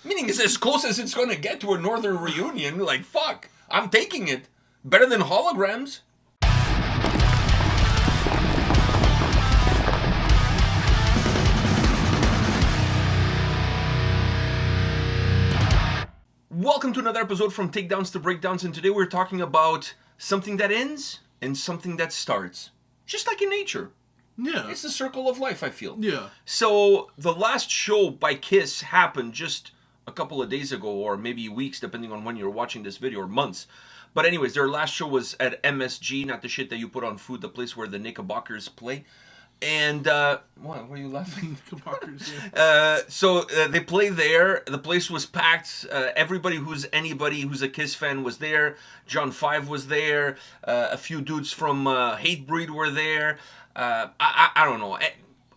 Meaning it's as close as it's going to get to a Northern reunion. Like, fuck. I'm taking it. Better than holograms. Welcome to another episode from Takedowns to Breakdowns, and today we're talking about something that ends and something that starts. Just like in nature. Yeah. It's the circle of life, I feel. Yeah. So, the last show by Kiss happened just a couple of days ago, or maybe weeks, depending on when you're watching this video, or months. But anyways, their last show was at MSG, not the shit that you put on food, the place where the 𝗙𝗥𝗢𝗪s play. And, what are you laughing? 𝗙𝗥𝗢𝗪s, yeah. So they played there. The place was packed. Anybody who's a Kiss fan was there. John 5 was there. A few dudes from Hatebreed were there. I don't know.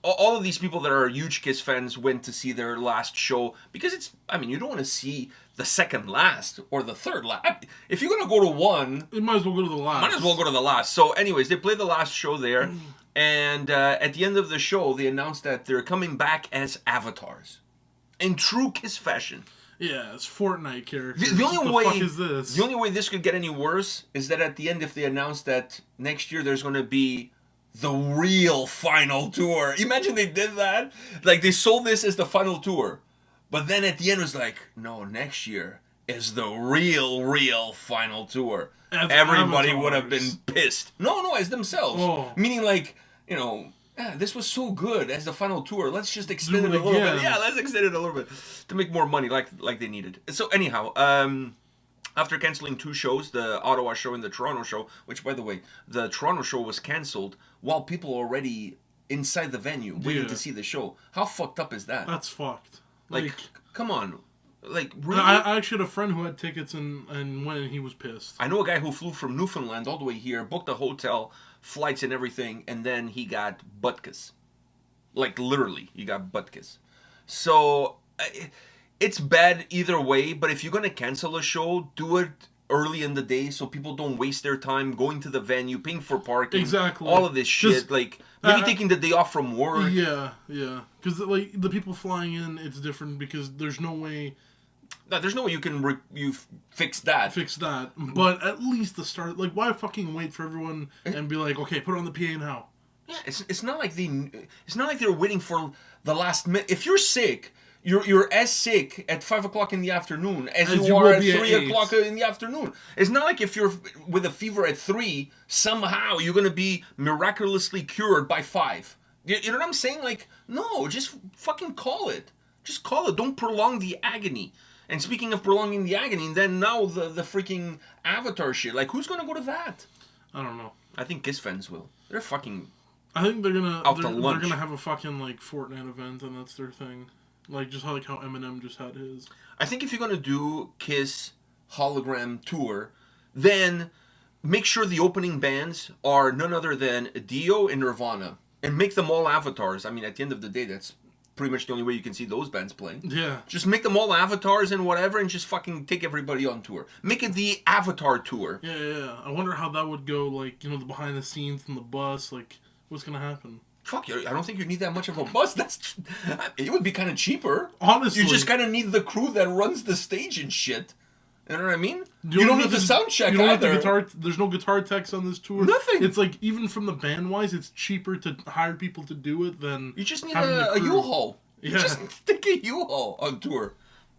All of these people that are huge Kiss fans went to see their last show because you don't want to see the second last or the third last. If you're going to go to one, you might as well go to the last. Might as well go to the last. So anyways, they played the last show there. And at the end of the show, they announced that they're coming back as avatars. In true Kiss fashion. Yeah, it's Fortnite characters. The what the fuck is this? The only way this could get any worse is that at the end, if they announce that next year there's going to be the real final tour. Imagine they did that. Like, they sold this as the final tour. But then at the end it was like, no, next year is the real final tour. As Everybody avatars. would have been pissed. No, as themselves. Oh. Meaning, like, this was so good as the final tour. Let's just extend it a little bit. Yeah, let's extend it a little bit to make more money, like they needed. So anyhow, after canceling 2 shows, the Ottawa show and the Toronto show, which, by the way, the Toronto show was canceled while people were already inside the venue waiting to see the show. How fucked up is that? That's fucked. Like, come on. Like, really? I actually had a friend who had tickets and went and he was pissed. I know a guy who flew from Newfoundland all the way here, booked a hotel, flights and everything, and then he got butkus. Like, literally, he got butkus. So, it's bad either way, but if you're going to cancel a show, do it early in the day so people don't waste their time going to the venue, paying for parking. Exactly. All of this shit. Like, maybe taking the day off from work. Yeah. Because, like, the people flying in, it's different because there's no way... No, there's no way you can fix that. But at least the start... Like, why fucking wait for everyone and be like, okay, put on the PA now? Yeah, it's not like they're waiting for the last minute. If you're sick... You're as sick at 5 o'clock in the afternoon as you are at 3 o'clock in the afternoon. It's not like if you're with a fever at 3, somehow you're going to be miraculously cured by 5. You know what I'm saying? Like, no, just fucking call it. Just call it. Don't prolong the agony. And speaking of prolonging the agony, then now the freaking Avatar shit. Like, who's going to go to that? I don't know. I think Kiss fans will. They're fucking I think they're gonna have a fucking, like, Fortnite event and that's their thing. Like, just how Eminem just had his. I think if you're going to do Kiss hologram tour, then make sure the opening bands are none other than Dio and Nirvana. And make them all avatars. I mean, at the end of the day, that's pretty much the only way you can see those bands playing. Yeah. Just make them all avatars and whatever, and just fucking take everybody on tour. Make it the Avatar tour. Yeah. I wonder how that would go, like, the behind the scenes from the bus. Like, what's going to happen? Fuck, I don't think you need that much of a bus. It would be kind of cheaper. Honestly. You just kind of need the crew that runs the stage and shit. You know what I mean? You don't need the sound check either. There's no guitar techs on this tour. Nothing. It's like, even from the band-wise, it's cheaper to hire people to do it than you just need a U-Haul. Yeah. You just stick a U-Haul on tour.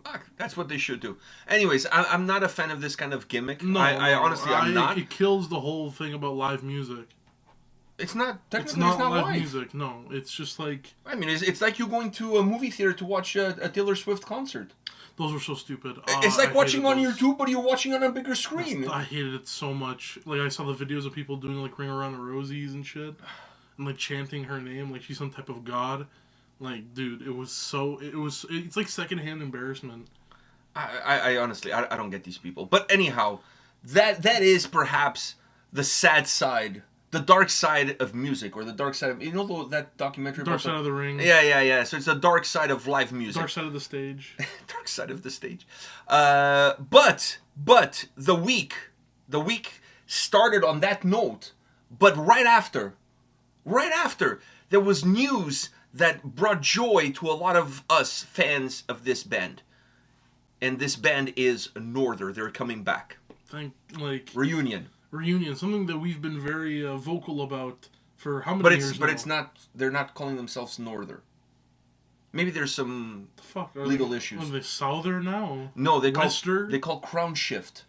Fuck, that's what they should do. Anyways, I'm not a fan of this kind of gimmick. No, I'm not. It kills the whole thing about live music. It's not technically. It's not live music. No, it's just like. I mean, it's like you going to a movie theater to watch a Taylor Swift concert. Those were so stupid. It's like watching on YouTube, but you're watching on a bigger screen. I hated it so much. Like, I saw the videos of people doing, like, Ring Around the Rosies and shit, and, like, chanting her name like she's some type of god. Like, dude, it's like secondhand embarrassment. I honestly, I don't get these people. But anyhow, that is perhaps the sad side. The dark side of music, or the dark side of... that documentary Dark Side of the Ring. Yeah. So it's the dark side of live music. Dark side of the stage. Dark side of the stage. But the week started on that note. But right after, there was news that brought joy to a lot of us fans of this band. and this band is Norther. They're coming back. Reunion. Something that we've been very vocal about for how many years now? But it's not. They're not calling themselves Norther. Maybe there's some legal issues. Are they Southern now? No, they call Crownshift.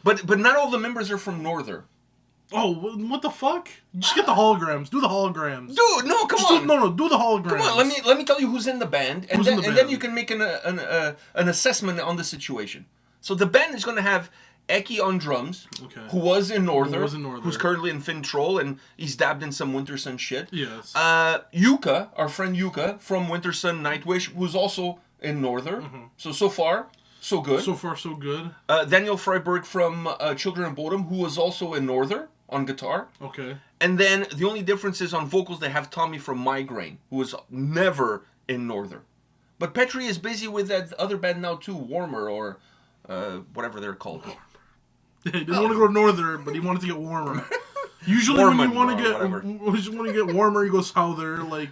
But not all the members are from Norther. Oh, what the fuck? Just get the holograms. Do the holograms. Dude, no, come on. Do the holograms. Come on, let me tell you who's in the band, and then you can make an assessment on the situation. So the band is going to have 𝗙𝗥𝗢𝗠 on drums, who was in Norther, who's currently in Finn Troll, and he's dabbed in some Wintersun shit. Yes. 𝗙𝗥𝗢𝗠, our friend 𝗙𝗥𝗢𝗠 from Wintersun Nightwish, who's also in Norther. Mm-hmm. So far, so good. So far, so good. Daniel Freiberg from Children of Bodom, who was also in Norther on guitar. Okay. And then the only difference is on vocals, they have Tommy from Migraine, who was never in Norther. But Petri is busy with that other band now too, Warmer, or whatever they're called. He didn't want to go Norther, but he wanted to get warmer. Usually when you want to get warmer, you go Souther, like...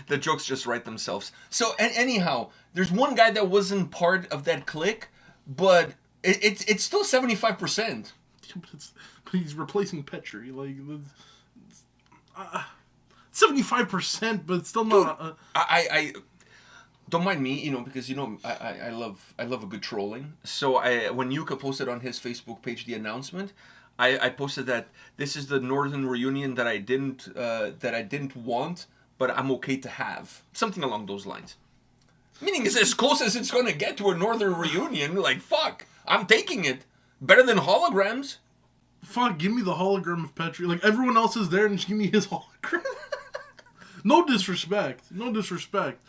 The jokes just write themselves. So, anyhow, there's one guy that wasn't part of that clique, but it's still 75%. But he's replacing Petri, like... 75%, but it's still not... Dude, I don't mind me, because I love a good trolling. So when 𝗙𝗥𝗢𝗠 posted on his Facebook page the announcement, I posted that this is the Northern reunion that I didn't want, but I'm okay to have, something along those lines. Meaning it's as close as it's going to get to a Northern reunion. Like fuck, I'm taking it. Better than holograms. Fuck, give me the hologram of Petri. Like everyone else is there, and just give me his hologram. No disrespect. But no disrespect,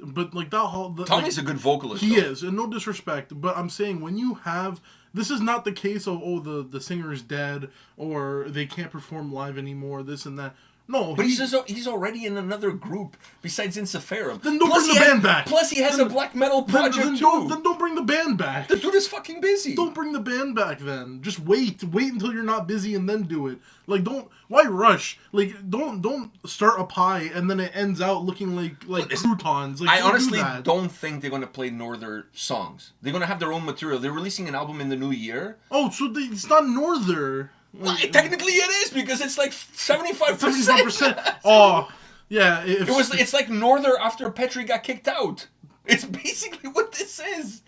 but like that Tommy's a good vocalist. He is, and no disrespect. But I'm saying when you have, this is not the case of the singer is dead or they can't perform live anymore. This and that. No, but he's already in another group besides Insipharum. Then don't bring the band back. Plus he has a black metal project too. Then don't bring the band back. The dude is fucking busy. Don't bring the band back then. Just wait until you're not busy and then do it. Like why rush? Like don't start a pie and then it ends out looking like croutons. Like, I honestly don't think they're gonna play Norther songs. They're gonna have their own material. They're releasing an album in the new year. Oh, so it's not Norther. Well, technically it is because it's like 75%. 75%. Oh, yeah. It's like Norther after Petri got kicked out. It's basically what this is.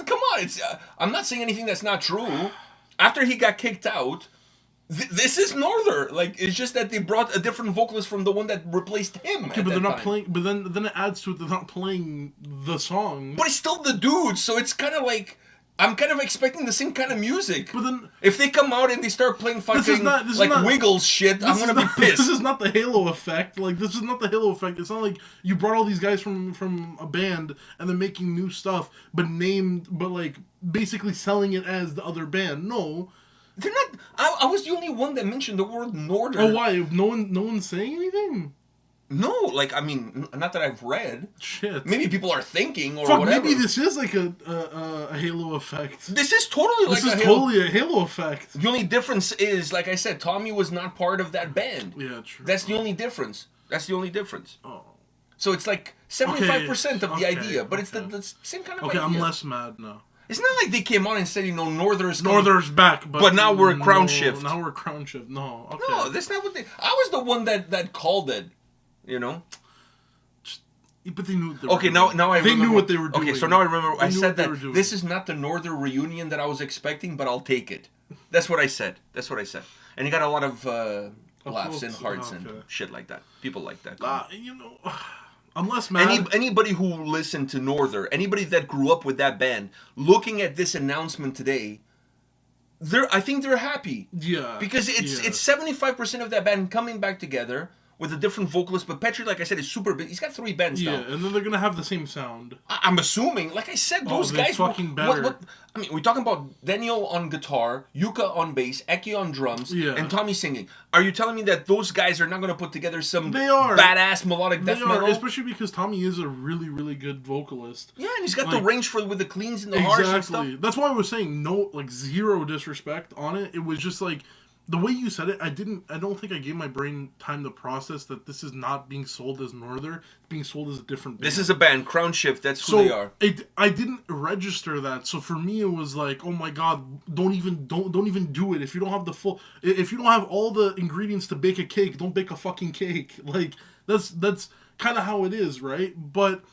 Come on, I'm not saying anything that's not true. After he got kicked out, this is Norther. Like it's just that they brought a different vocalist from the one that replaced him. Okay, but they're not playing. But then it adds to it. They're not playing the song. But it's still the dude, so it's kind of like. I'm kind of expecting the same kind of music. But then, if they come out and they start playing fucking Wiggles shit, I'm gonna be pissed. This is not the Halo effect. Like this is not the Halo effect. It's not like you brought all these guys from a band and they're making new stuff, but like basically selling it as the other band. No, they're not. I was the only one that mentioned the word Northern. Oh, why? No one's saying anything. No, like I mean, not that I've read. Shit. Maybe people are thinking or whatever. Maybe this is like a Halo effect. This is totally totally a Halo effect. The only difference is, like I said, Tommy was not part of that band. Yeah, true. That's the only difference. Oh. So it's like 75% of the idea, but it's the same kind of idea. Okay, I'm less mad now. It's not like they came on and said, Norther's back, but now we're Crownshift. Now we're Crownshift. No, okay. No, that's not what they. I was the one that called it. But they knew. Now I remember. They knew what they were doing. Okay, so now I remember. I said that this is not the Northern reunion that I was expecting, but I'll take it. That's what I said. And he got a lot of laughs and hearts and shit like that. People like that. I'm less mad. Anybody who listened to Northern, anybody that grew up with that band, looking at this announcement today, I think they're happy. Yeah. Because it's 75% of that band coming back together. With a different vocalist, but Petri, like I said, is super big. He's got 3 bands now. Yeah, and then they're gonna have the same sound. I'm assuming, like I said, those guys fucking better. I mean, we're talking about Daniel on guitar, 𝗙𝗥𝗢𝗠 on bass, 𝗙𝗥𝗢𝗠 on drums, and Tommy singing. Are you telling me that those guys are not gonna put together some badass melodic death metal? Especially because Tommy is a really, really good vocalist. Yeah, and he's got the range with the cleans and the harsh and stuff. That's why I was saying zero disrespect on it. It was just like. the way you said it, I don't think I gave my brain time to process that this is not being sold as Northern. It's being sold as a different band. This is a band, Crownshift. That's who they are. I didn't register that. So for me, it was like, oh my god, don't even do it. If you don't have if you don't have all the ingredients to bake a cake, don't bake a fucking cake. Like that's kind of how it is, right? But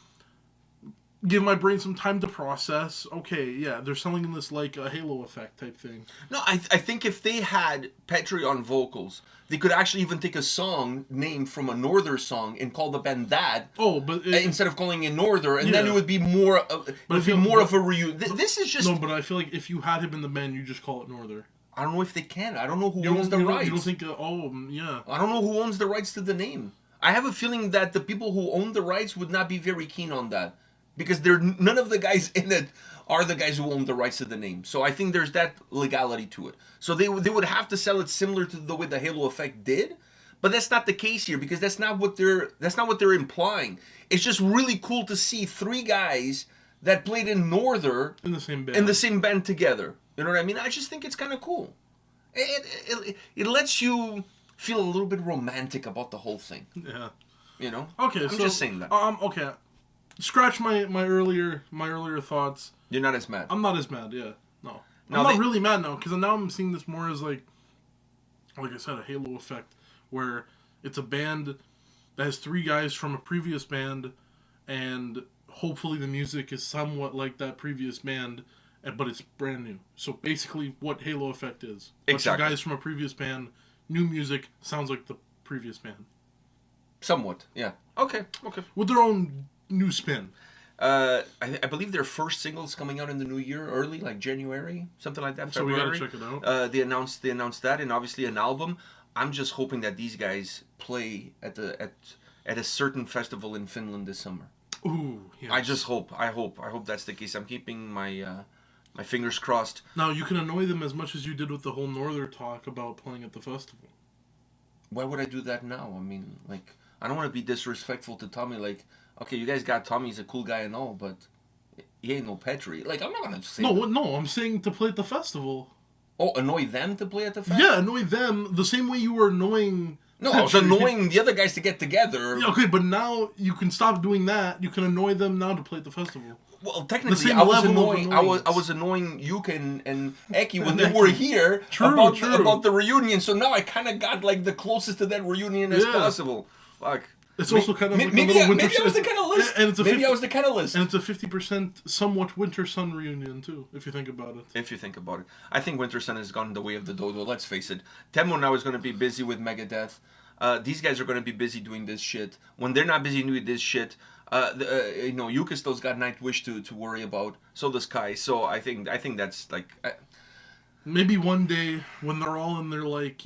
give my brain some time to process. Okay, yeah, they're selling this like a Halo effect type thing. No, I think if they had Petri on vocals, they could actually even take a song name from a Northern song and call the band that. Oh, but instead of calling it Northern, and then it would be more. Of a reunion. This is just no. But I feel like if you had him in the band, you just call it Northern. I don't know if they can. I don't know who owns the rights. You don't think? Yeah. I don't know who owns the rights to the name. I have a feeling that the people who own the rights would not be very keen on that. Because none of the guys in it are the guys who own the rights to the name. So I think there's that legality to it. So they would have to sell it similar to the way the Halo effect did, but that's not the case here because that's not what they're implying. It's just really cool to see three guys that played in Northern in the same band together. You know what I mean? I just think it's kind of cool. It lets you feel a little bit romantic about the whole thing. Yeah. You know? Okay, I'm just saying that. Okay. Scratch my earlier thoughts. You're not as mad. I'm not as mad. Yeah, no. I'm not really mad now because now I'm seeing this more as like I said, a Halo effect, where it's a band that has three guys from a previous band, and hopefully the music is somewhat like that previous band, but it's brand new. So basically, what Halo effect is. Exactly. Bunch of guys from a previous band, new music sounds like the previous band. Somewhat, yeah. Okay. With their own new spin. I believe their first single is coming out in the new year, early, like January, something like that. So February. we gotta check it out. They announced that, and obviously an album. I'm just hoping that these guys play at a certain festival in Finland this summer. Ooh, yes. I hope that's the case. I'm keeping my fingers crossed. Now you can annoy them as much as you did with the whole Northern talk about playing at the festival. Why would I do that now? I mean, like, I don't want to be disrespectful to Tommy. Like, okay, you guys got Tommy, he's a cool guy and all, but he ain't no Petri. Like, I'm not gonna say No, I'm saying to play at the festival. Oh, annoy them to play at the festival? Yeah, annoy them the same way you were annoying... No, I was annoying the other guys to get together. Yeah, okay, but now you can stop doing that. You can annoy them now to play at the festival. Well, technically, I was annoying Yuka and Eki when they were here about the reunion. So now I kind of got like the closest to that reunion as possible. Fuck. It's also kind of like maybe a little winter. Maybe I was the catalyst. I was the catalyst. And it's a 50% somewhat Winter Sun reunion too, if you think about it. I think Winter Sun has gone the way of the dodo. Let's face it. Temo now is going to be busy with Megadeath. These guys are going to be busy doing this shit. When they're not busy doing this shit, Yuka still's got Nightwish to worry about. So does Kai. So I think that's like maybe one day when they're all in their like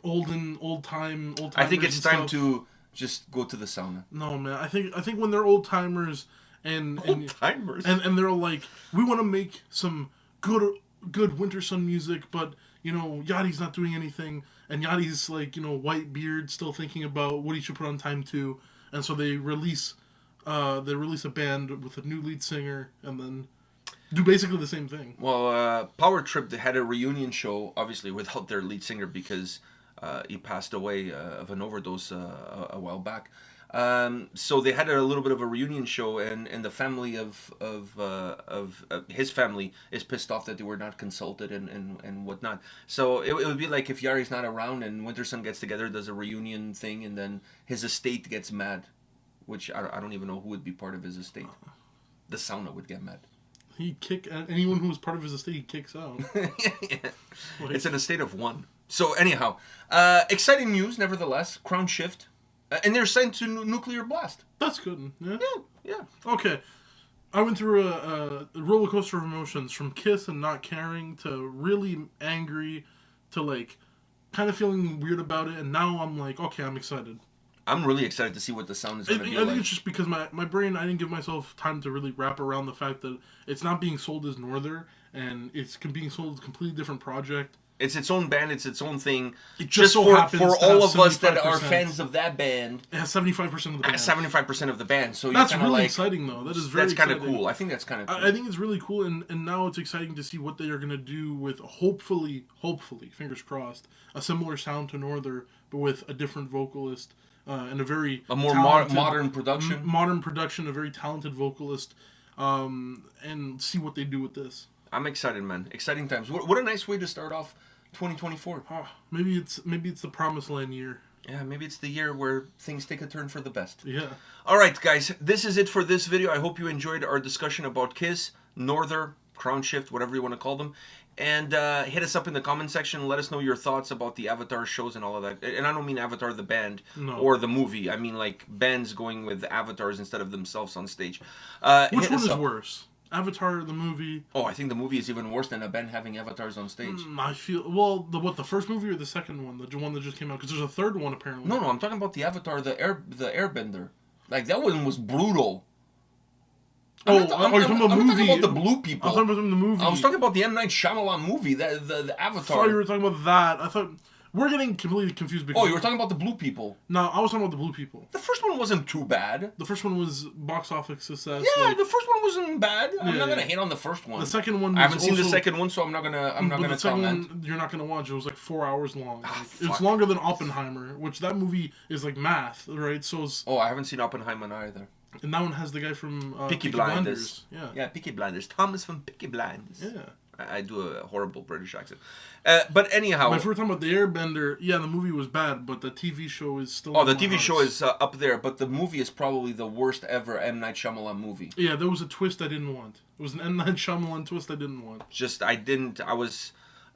old time. I think it's time to just go to the sauna. No, man. I think when they're old timers and they're like, we want to make some good Winter Sun music, but Yachty's not doing anything, and Yachty's like white beard still thinking about what he should put on Time 2, and so they release a band with a new lead singer, and then do basically the same thing. Well, Power Trip, they had a reunion show, obviously without their lead singer because he passed away of an overdose a while back. So they had a little bit of a reunion show, and the family of his family is pissed off that they were not consulted and whatnot. So it would be like if Yari's not around and Winter Sun gets together, does a reunion thing, and then his estate gets mad, which I don't even know who would be part of his estate. The sauna would get mad. He'd kick anyone who was part of his estate. He kicks out. Yeah. Like, it's an estate of one. So anyhow, exciting news nevertheless. Crownshift, and they're sent to Nuclear Blast. That's good. Yeah. Okay, I went through a roller coaster of emotions, from Kiss and not caring to really angry to like kind of feeling weird about it, and now I'm like, okay, I'm excited. I'm really excited to see what the sound is going to be like. I think it's just because my brain, I didn't give myself time to really wrap around the fact that it's not being sold as Northern, and it's being sold as a completely different project. It's its own band. It's its own thing. It just so happens for to all have of us that 75%. are fans of that band. It has 75% of the band. 75% of the band. So that's you're really like, exciting, though. That is very That's kind of exciting. cool. I think that's kind of cool. I think it's really cool, and now it's exciting to see what they are going to do with, hopefully, fingers crossed, a similar sound to Northern, but with a different vocalist and a more modern production. Modern production, a very talented vocalist, and see what they do with this. I'm excited, man. Exciting times. What a nice way to start off 2024. Maybe it's the promised land year. Yeah, maybe it's the year where things take a turn for the best. Yeah. All right, guys. This is it for this video. I hope you enjoyed our discussion about Kiss, Northern, Crownshift, whatever you want to call them. And hit us up in the comment section. Let us know your thoughts about the Avatar shows and all of that. And I don't mean Avatar the band or the movie. I mean like bands going with avatars instead of themselves on stage. Which one is worse? Avatar, the movie? Oh, I think the movie is even worse than a band having avatars on stage. I feel... Well, the first movie or the second one? The one that just came out? Because there's a third one, apparently. No, I'm talking about the Avatar, the Airbender. Like, that one was brutal. I'm talking about the movie? I'm talking about the blue people. I was talking about the movie. I was talking about the M. Night Shyamalan movie, the Avatar. I thought you were talking about that. I thought... We're getting completely confused because... Oh, you were talking about the blue people. No, I was talking about the blue people. The first one wasn't too bad. The first one was box office success. Yeah, the first one wasn't bad. I'm not gonna hate on the first one. The second one was I haven't seen the second one, so I'm not gonna comment. The second one, you're not gonna watch. It was like 4 hours long. Fuck. It's longer than Oppenheimer, which that movie is like math, right? So it's... Oh, I haven't seen Oppenheimer either. And that one has the guy from Peaky Blinders. Yeah, Peaky Blinders. Thomas from Peaky Blinders. Yeah. I do a horrible British accent. But anyhow... But if we're talking about the Airbender, yeah, the movie was bad, but the TV show is still... Oh, the TV show is up there, but the movie is probably the worst ever M. Night Shyamalan movie. Yeah, there was a twist I didn't want. It was an M. Night Shyamalan twist I didn't want.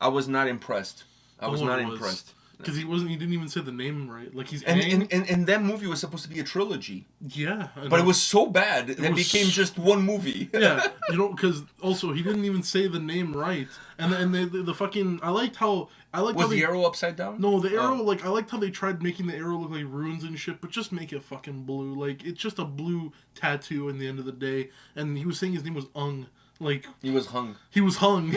I was not impressed. I was not impressed. Because he didn't even say the name right. Like he's and that movie was supposed to be a trilogy. Yeah. But it was so bad that it became just one movie. Yeah, because also he didn't even say the name right. And the fucking... Was the arrow upside down? No, the arrow, I liked how they tried making the arrow look like runes and shit, but just make it fucking blue. Like, it's just a blue tattoo in the end of the day. And he was saying his name was Ung. Like... He was hung. He was hung.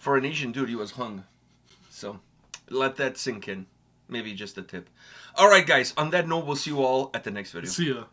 For an Asian dude, he was hung. So... Let that sink in. Maybe just a tip. All right, guys. On that note, we'll see you all at the next video. See ya.